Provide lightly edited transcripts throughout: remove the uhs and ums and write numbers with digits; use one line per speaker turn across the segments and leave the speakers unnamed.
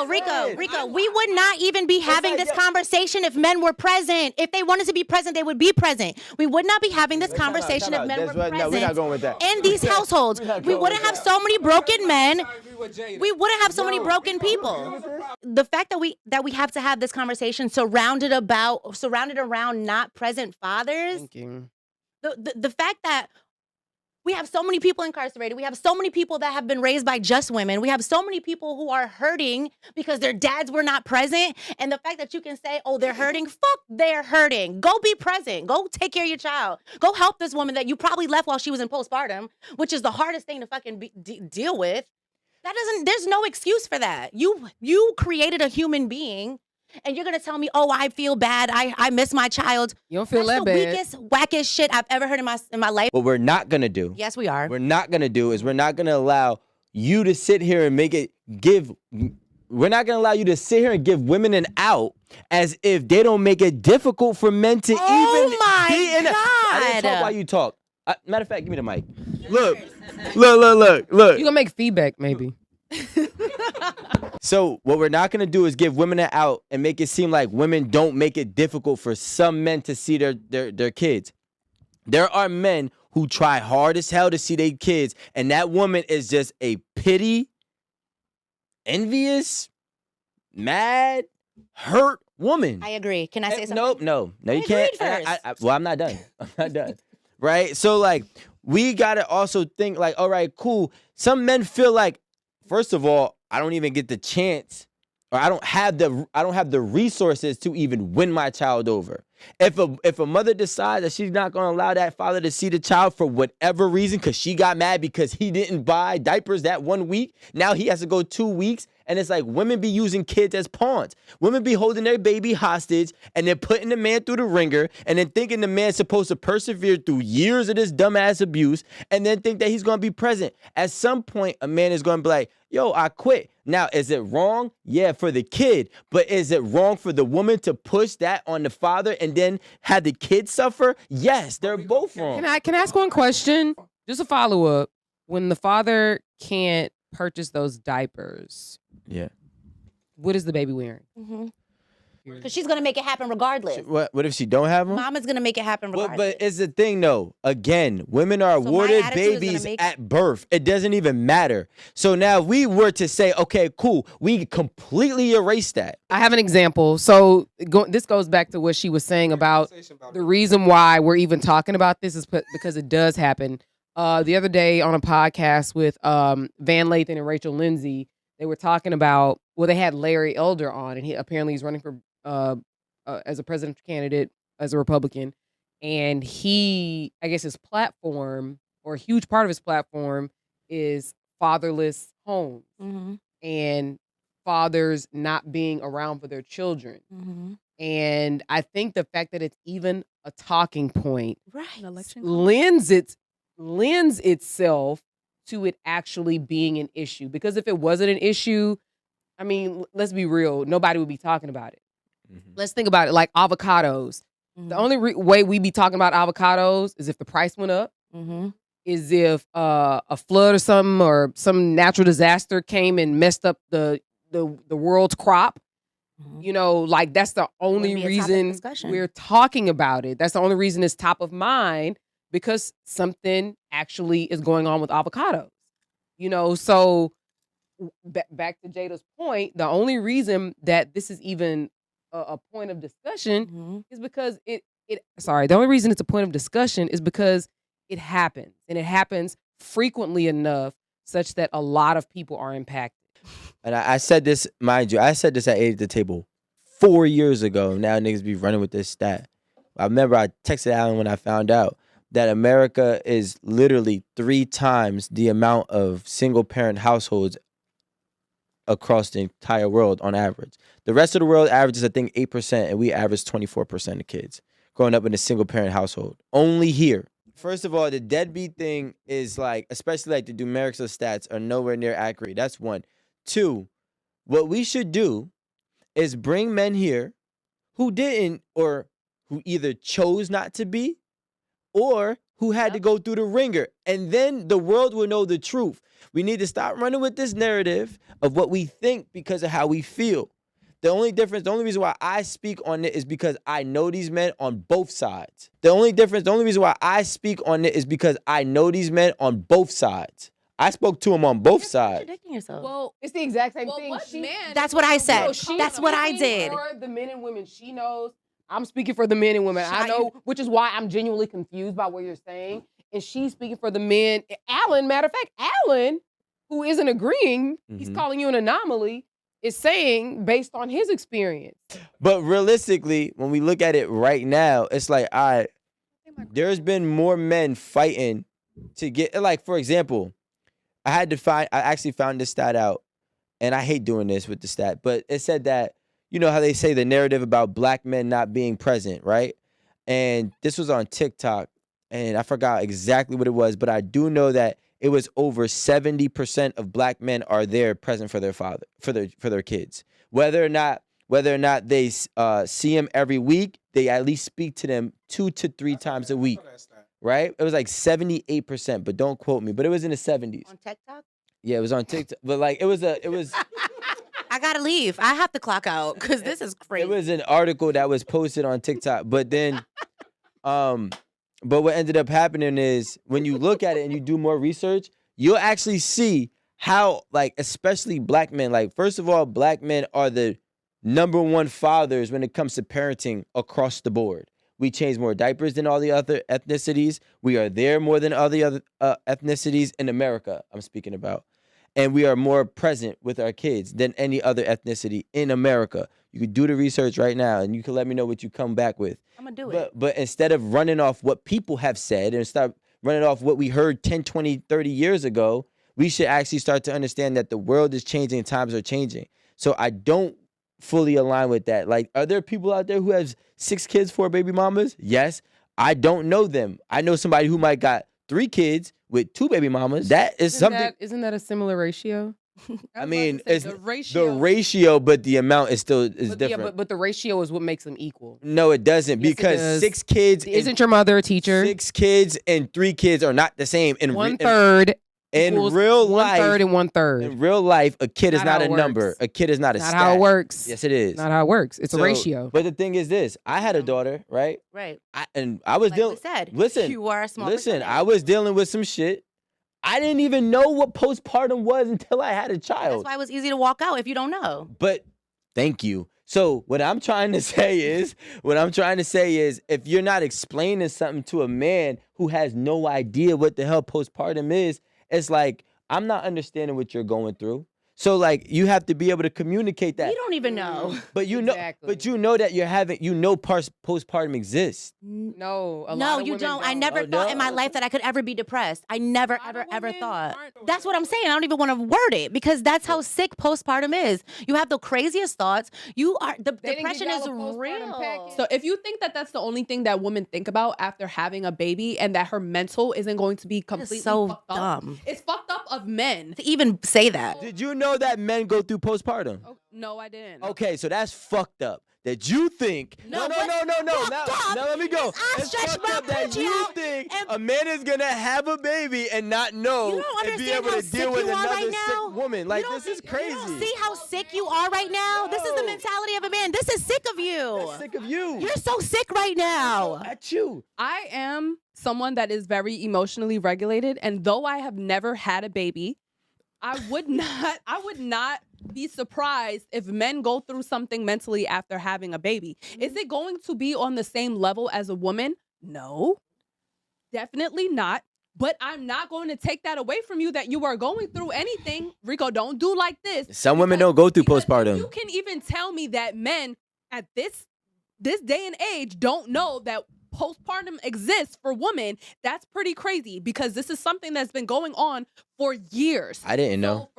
Rico, we would not even be having this conversation if men were present. If they wanted to be present, they would be present. We would not be having this conversation if men were present.
No, we're not going with that.
In these households. We wouldn't have so many broken men. We wouldn't have so many broken people. The fact that we have to have this conversation surrounded around not present fathers.
Thinking.
The fact that we have so many people incarcerated. We have so many people that have been raised by just women. We have so many people who are hurting because their dads were not present. And the fact that you can say, oh, they're hurting. Fuck, they're hurting. Go be present. Go take care of your child. Go help this woman that you probably left while she was in postpartum, which is the hardest thing to fucking deal with. There's no excuse for that. You created a human being. And you're going to tell me, oh, I feel bad. I miss my child.
You don't feel that bad.
That's the weakest, wackest shit I've ever heard in my life.
What we're not going to do.
Yes, we are.
We're not going to do is we're not going to allow you to sit here and we're not going to allow you to sit here and give women an out as if they don't make it difficult for men to even be in
God.
I didn't talk while you talk. Matter of fact, give me the mic. Look.
You gonna make feedback, maybe.
So what we're not going to do is give women an out and make it seem like women don't make it difficult for some men to see their kids. There are men who try hard as hell to see their kids, and that woman is just a pity, envious, mad, hurt woman.
I agree. Can I say something?
No, you can't. Well, I'm not done. Right? So, like, we got to also think, like, all right, cool. Some men feel like, first of all, I don't even get the chance, or I don't have the resources to even win my child over. If a mother decides that she's not going to allow that father to see the child for whatever reason, because she got mad because he didn't buy diapers that 1 week, now he has to go 2 weeks. And it's like women be using kids as pawns. Women be holding their baby hostage and then putting the man through the ringer and then thinking the man's supposed to persevere through years of this dumbass abuse and then think that he's going to be present. At some point, a man is going to be like, yo, I quit. Now, is it wrong? Yeah, for the kid. But is it wrong for the woman to push that on the father and then have the kid suffer? Yes, they're both wrong.
Can I ask one question? Just a follow-up. When the father can't purchase those diapers,
yeah,
what is the baby wearing?
Because she's going to make it happen regardless.
What if she don't have them?
Mama's going to make it happen regardless.
But it's the thing, though. Again, women are awarded babies at birth. It doesn't even matter. So now if we were to say, okay, cool, we completely erase that.
I have an example. So this goes back to what she was saying about the reason why we're even talking about this is because it does happen. The other day on a podcast with Van Lathan and Rachel Lindsay, they were talking about, they had Larry Elder on, and he's running for as a presidential candidate as a Republican, and I guess his platform, or a huge part of his platform, is fatherless homes and fathers not being around for their children. And I think the fact that it's even a talking point lends itself to it actually being an issue. Because if it wasn't an issue, I mean, let's be real, nobody would be talking about it. Let's think about it like avocados. The only way we be talking about avocados is if the price went up, is if a flood or something or some natural disaster came and messed up the world's crop. You know, like that's the only reason we're talking about it. That's the only reason it's top of mind, because something actually is going on with avocados. You know, so back to Jada's point, the only reason that this is even a point of discussion is because the only reason it's a point of discussion is because it happens, and it happens frequently enough such that a lot of people are impacted.
And I said this, mind you, I said this at 8 at the table 4 years ago. Now niggas be running with this stat. I remember I texted Alan when I found out that America is literally 3 times the amount of single parent households across the entire world on average. The rest of the world averages, I think, 8%, and we average 24% of kids growing up in a single parent household. Only here. First of all, the deadbeat thing is like, especially like the numerics of stats are nowhere near accurate. That's one. 2, what we should do is bring men here who didn't, or who either chose not to be, or who had to go through the ringer. And then the world will know the truth. We need to stop running with this narrative of what we think because of how we feel. The only reason why I speak on it is because I know these men on both sides. The only reason why I speak on it is because I know these men on both sides. I spoke to him on both sides.
Contradicting yourself.
Well, it's the exact same thing.
That's what I said.
No,
That's what I did.
For the men and women she knows. I'm speaking for the men and women I know, which is why I'm genuinely confused by what you're saying. And she's speaking for the men. Alan, matter of fact, Alan, who isn't agreeing, he's calling you an anomaly, is saying based on his experience.
But realistically, when we look at it right now, it's like, all right, there's been more men fighting to get, like, for example, I actually found this stat out, and I hate doing this with the stat, but it said that, you know how they say the narrative about black men not being present, right? And this was on TikTok, and I forgot exactly what it was, but I do know that it was over 70% of black men are there present for their father, for their kids. Whether or not they see them every week, they at least speak to them 2 to 3 times a week, right? It was like 78%, but don't quote me. But it was in the 70s.
On TikTok?
Yeah, it was on TikTok. But like it was.
I gotta leave. I have to clock out because this is crazy.
It was an article that was posted on TikTok, but then, but what ended up happening is when you look at it and you do more research, you'll actually see how, like, especially black men, like, first of all, black men are the #1 fathers when it comes to parenting across the board. We change more diapers than all the other ethnicities. We are there more than all the other ethnicities in America, I'm speaking about. And we are more present with our kids than any other ethnicity in America. You could do the research right now, and you can let me know what you come back with.
I'm going to do it.
But instead of running off what people have said and start running off what we heard 10, 20, 30 years ago, we should actually start to understand that the world is changing and times are changing. So I don't fully align with that. Like, are there people out there who have 6 kids, 4 baby mamas? Yes. I don't know them. I know somebody who might got 3 kids with 2 baby mamas. That is something.
Isn't that a similar ratio?
I mean, it's the ratio, but the amount is different.
Yeah, but the ratio is what makes them equal.
No, it doesn't,
Yes,
because
it does.
6 kids.
Isn't your mother a teacher?
6 kids and 3 kids are not the same. In
1/3.
In real life,
1/3 and 1/3.
in real life, a kid is
Not
not
how
a
it
number.
works.
A kid is not a
Not
stat.
how it works.
Yes, it is.
Not how it works. It's a
So,
ratio.
But the thing is this: I had a daughter, right?
Right.
I was
Like
dealing.
we said,
Listen,
you are a small
listen.
percentage.
I was dealing with some shit. I didn't even know what postpartum was until I had a
That's
child.
why it was easy to walk out if you don't know.
But thank you. So what I'm trying to say is, if you're not explaining something to a man who has no idea what the hell postpartum is, it's like, I'm not understanding what you're going through. So like, you have to be able to communicate that.
You don't even know.
But you know,
Exactly.
but you know that postpartum exists.
No, a lot
No,
of
you
women
don't. I never
Oh,
thought in my
no.
life that I could ever be depressed. I never,
A lot of
ever
women
thought.
aren't.
That's what I'm saying. I don't even want to word it because that's how sick postpartum is. You have the craziest thoughts. The
They didn't
depression
give
is
y'all a postpartum
real.
package?
So if you think that that's the only thing that women think about after having a baby and that her mental isn't going to be
That
completely
is so
fucked up,
dumb
it's fucked up of men.
to even say that.
Did you know that men go through postpartum?
Oh, no, I didn't.
Okay, so that's fucked up. That you think. No.
what's
Now,
fucked up
now let me go.
is I
It's
stretch
fucked
my
up that
coochie
you
out
think
and-
a man is gonna have a baby and not know
You don't
and be
understand
able
how
to
sick
deal with
you are
another
right now?
sick woman. Like, this is crazy.
You don't see how sick you are right now? This is the
No.
mentality of a man. This is sick of you.
That's sick of you.
You're so sick right now.
At you.
I am someone that is very emotionally regulated, and though I have never had a baby, I would not be surprised if men go through something mentally after having a baby. Is it going to be on the same level as a woman? No. Definitely not. But I'm not going to take that away from you that you are going through anything. Rico, don't do like this.
Some women
Because-
don't go through
because if
postpartum.
You can even tell me that men at this day and age don't know that postpartum exists for women. That's pretty crazy because this is something that's been going on for years.
I didn't know.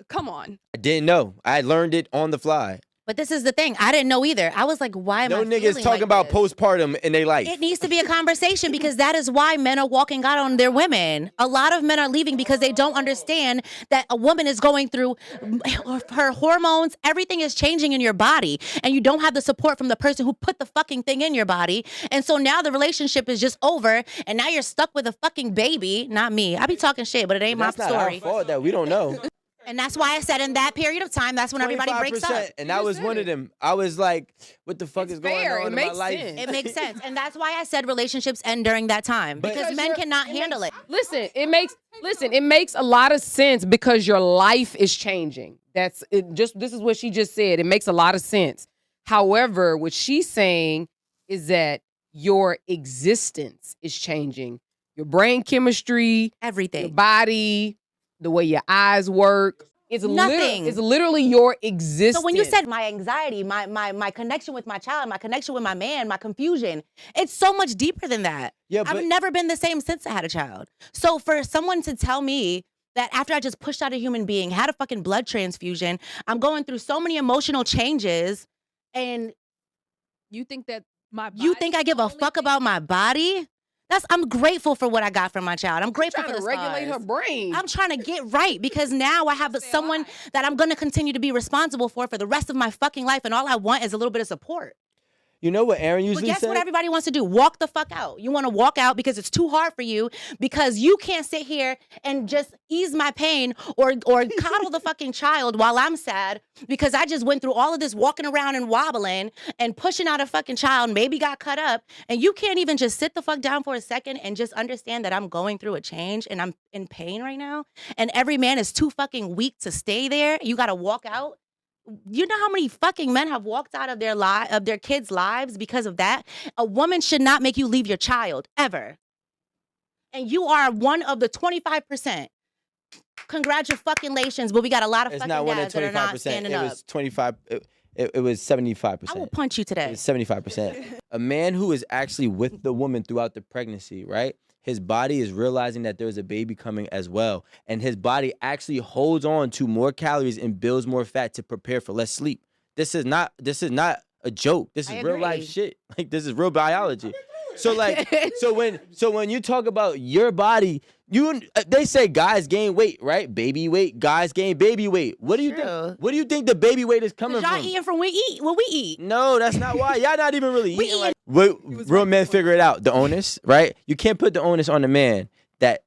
Come on.
I didn't know. I learned it on the fly.
But this is the thing. I didn't know either. I was like, why am
No
I
niggas
feeling
talking
like
about
this?
postpartum in their life.
It needs to be a conversation because that is why men are walking out on their women. A lot of men are leaving because they don't understand that a woman is going through her hormones. Everything is changing in your body, and you don't have the support from the person who put the fucking thing in your body. And so now the relationship is just over, and now you're stuck with a fucking baby. Not me. I be talking shit, but it ain't my
That's not our
story.
fault that we don't know.
And that's why I said in that period of time, that's when everybody breaks up.
25%, and that was one of them. I was like, what the fuck is going
fair.
on
It
in my
makes
life?
sense.
It makes sense. And that's why I said relationships end during that time. Because men cannot handle it.
Listen, it makes a lot of sense because your life is changing. This is what she just said. It makes a lot of sense. However, what she's saying is that your existence is changing. Your brain chemistry, your
Everything.
body, the way your eyes work. It's
Nothing.
It's literally your existence.
So when you said my anxiety, my connection with my child, my connection with my man, my confusion, it's so much deeper than that.
Yeah, but
I've never been the same since I had a child. So for someone to tell me that after I just pushed out a human being, had a fucking blood transfusion, I'm going through so many emotional changes, and
You think that my body
you think I give a fuck about my body? I'm grateful for what I got from my child. I'm grateful
trying
for
to
the
regulate
scars.
her brain.
I'm trying to get right because now I have someone that I'm going to continue to be responsible for the rest of my fucking life, and all I want is a little bit of support.
you know what Aaron usually
But guess
said?
what everybody wants to do? Walk the fuck out. You want to walk out because it's too hard for you, because you can't sit here and just ease my pain or coddle the fucking child while I'm sad because I just went through all of this walking around and wobbling and pushing out a fucking child, maybe got cut up, and you can't even just sit the fuck down for a second and just understand that I'm going through a change and I'm in pain right now, and every man is too fucking weak to stay there. You got to walk out. You know how many fucking men have walked out of their kids' lives because of that? A woman should not make you leave your child ever. And you are one of the 25%. Congratulations, but we got a lot of
It's
fucking
not one of
dads that are not
25%.
standing
It
up.
was 25. It was 75%.
I will punch you
It
today.
was 75%. A man who is actually with the woman throughout the pregnancy, right? His body is realizing that there's a baby coming as well. And his body actually holds on to more calories and builds more fat to prepare for less sleep. This is not a joke. This
I
is real life
agree.
shit. Like, this is real biology. So like, so when you talk about your body, they say guys gain weight, right? Baby weight, guys gain baby weight. What do you
True.
think? What do you think the baby weight is coming
Because y'all
from?
eating from what we eat.
No, that's not why. Y'all not even really
We
eating.
eating-
Like, real men figure it out. The onus, right? You can't put the onus on the man that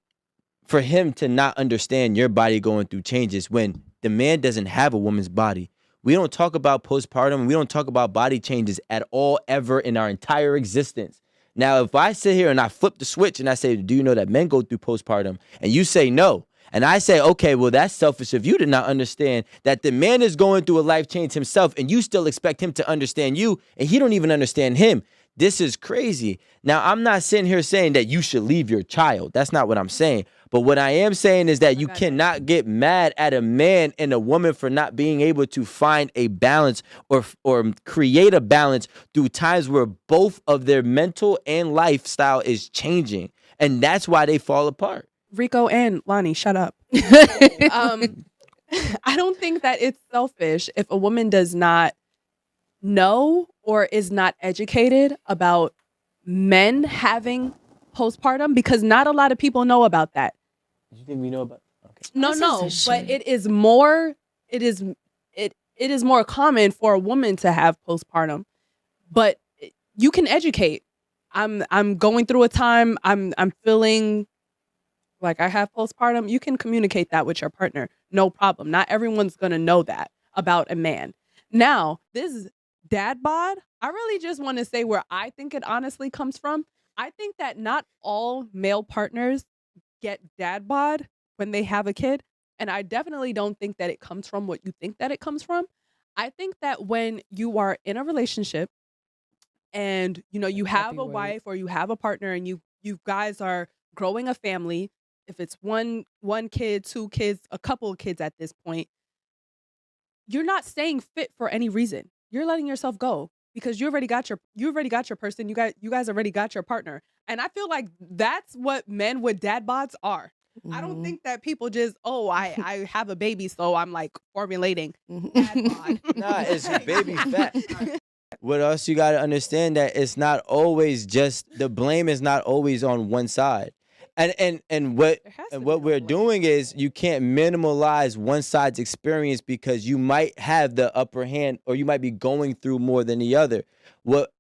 for him to not understand your body going through changes when the man doesn't have a woman's body. We don't talk about postpartum. We don't talk about body changes at all ever in our entire existence. Now, if I sit here and I flip the switch and I say, do you know that men go through postpartum? And you say no. And I say, okay, well, that's selfish of you to not understand that the man is going through a life change himself and you still expect him to understand you and he don't even understand him. This is crazy. Now, I'm not sitting here saying that you should leave your child. That's not what I'm saying. But what I am saying is that you cannot get mad at a man and a woman for not being able to find a balance or create a balance through times where both of their mental and lifestyle is changing. And that's why they fall apart.
Rico and Lonnie, shut up. I don't think that it's selfish if a woman does not know or is not educated about men having postpartum, because not a lot of people know about that.
Do you think we know about? Okay.
No,
This is a
but it is more common for a woman to have postpartum. But you can educate. I'm going through a time, I'm feeling like I have postpartum. You can communicate that with your partner. No problem. Not everyone's going to know that about a man. Now, this dad bod, I really just want to say where I think it honestly comes from. I think that not all male partners get dad bod when they have a kid. And I definitely don't think that it comes from what you think that it comes from. I think that when you are in a relationship and you have a wife or you have a partner and you guys are growing a family, if it's one kid, two kids, a couple of kids at this point, you're not staying fit for any reason. You're letting yourself go because you already got your person. You guys already got your partner. And I feel like that's what men with dad bods are. I don't think that people just, I have a baby, so I'm like formulating. Dad bod.
Nah, it's baby fat. What else you got to understand that it's not always just the blame is not always on one side. And what we're doing is you can't minimalize one side's experience because you might have the upper hand or you might be going through more than the other. What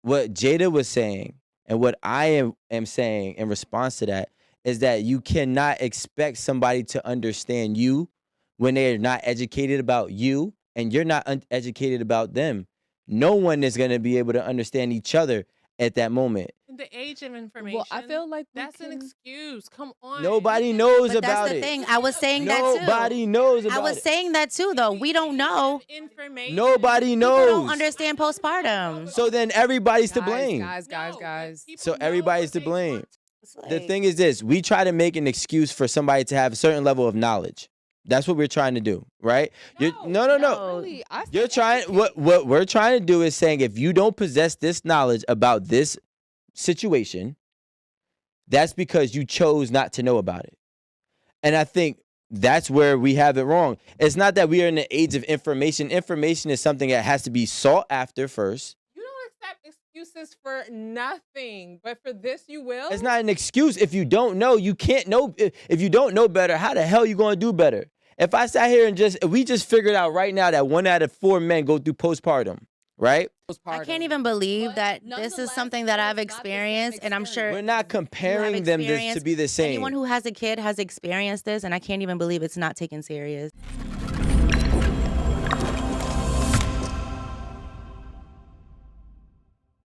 Jada was saying and what I am saying in response to that is that you cannot expect somebody to understand you when they're not educated about you and you're not educated about them. No one is going to be able to understand each other at that moment.
In the age of information,
Well, I feel like
that's an excuse. Come on.
Nobody knows
But
about
that's the
it.
thing. I was saying that too.
Nobody knows about it.
I was saying that too, though. We don't know.
Information.
Nobody
People
knows.
don't understand postpartum.
So then everybody's to blame.
Guys.
So everybody's to blame.
It's like-
The thing is this, we try to make an excuse for somebody to have a certain level of knowledge. That's what we're trying to do, right? No.
Really, I
You're
said
trying
educate.
what we're trying to do is saying if you don't possess this knowledge about this situation, that's because you chose not to know about it. And I think that's where we have it wrong. It's not that we are in the age of information. Information is something that has to be sought after first.
You don't accept excuses for nothing, but for this you will.
It's not an excuse. If you don't know, you can't know. If you don't know better, how the hell are you going to do better? If I sat here and if we just figured out right now that 1 out of 4 men go through postpartum, right?
I can't even believe
But
that this is
nonetheless,
something that I've
it's not the same
experienced, and I'm sure
We're not
you have
comparing them to
experienced.
be the same.
Anyone who has a kid has experienced this, and I can't even believe it's not taken serious.